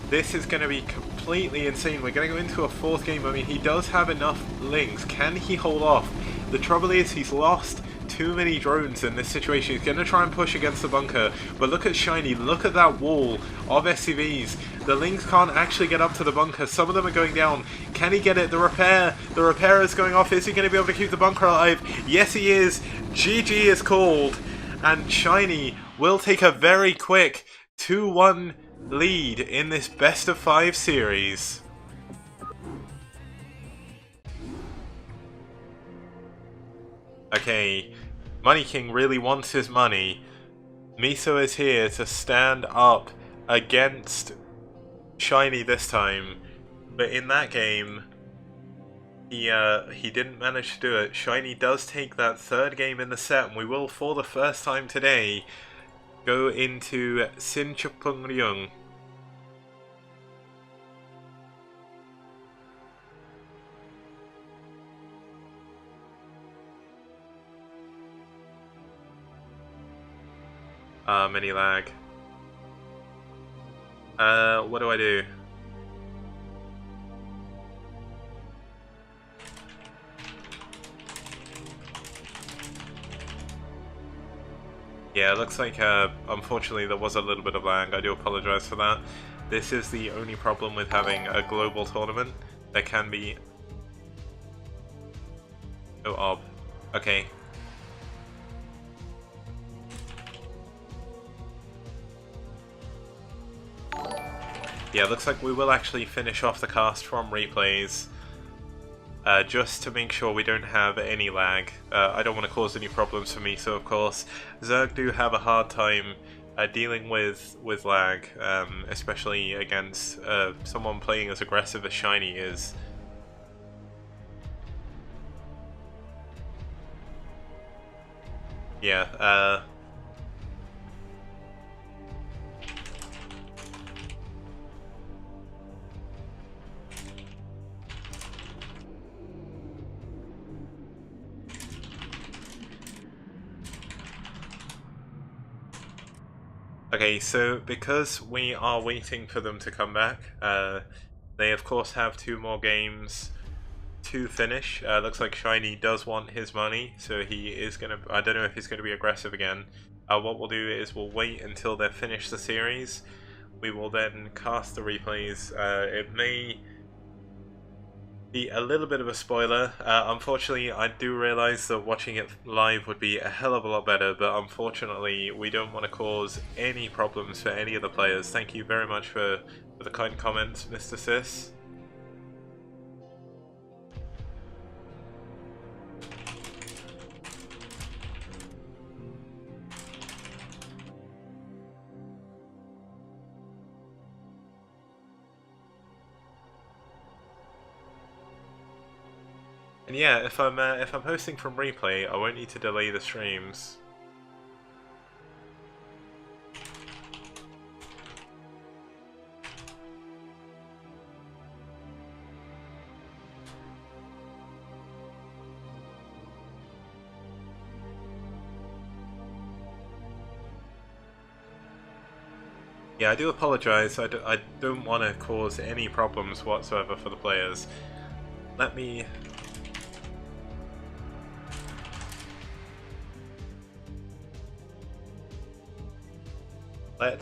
This is going to be completely insane. We're going to go into a fourth game. I mean, he does have enough links. Can he hold off? The trouble is he's lost too many drones in this situation. He's going to try and push against the bunker, but look at Shiny, look at that wall of SCVs. The Lynx can't actually get up to the bunker. Some of them are going down. Can he get it? The repair is going off. Is he going to be able to keep the bunker alive? Yes, he is. GG is called, and Shiny will take a very quick 2-1 lead in this best of 5 series. Okay, Money King really wants his money. Miso is here to stand up against Shiny this time, but in that game, he didn't manage to do it. Shiny does take that third game in the set, and we will, for the first time today, go into Sinchupungryung. Mini lag. What do I do? Yeah, it looks like, unfortunately there was a little bit of lag. I do apologize for that. This is the only problem with having a global tournament. There can be... Oh, ob. Okay. Yeah, it looks like we will actually finish off the cast from replays, just to make sure we don't have any lag. I don't want to cause any problems for me, so of course Zerg do have a hard time dealing with lag, especially against someone playing as aggressive as Shiny is. Yeah, okay, so because we are waiting for them to come back, they of course have 2 more games to finish. Looks like Shiny does want his money, so he is gonna... I don't know if he's gonna be aggressive again. What we'll do is we'll wait until they've finished the series. We will then cast the replays. It may be a little bit of a spoiler. Unfortunately, I do realise that watching it live would be a hell of a lot better, but unfortunately we don't want to cause any problems for any of the players. Thank you very much for the kind comments, Mr. Sis. And yeah, if I'm hosting from replay, I won't need to delay the streams. Yeah, I do apologise. I don't want to cause any problems whatsoever for the players. Let me... Let's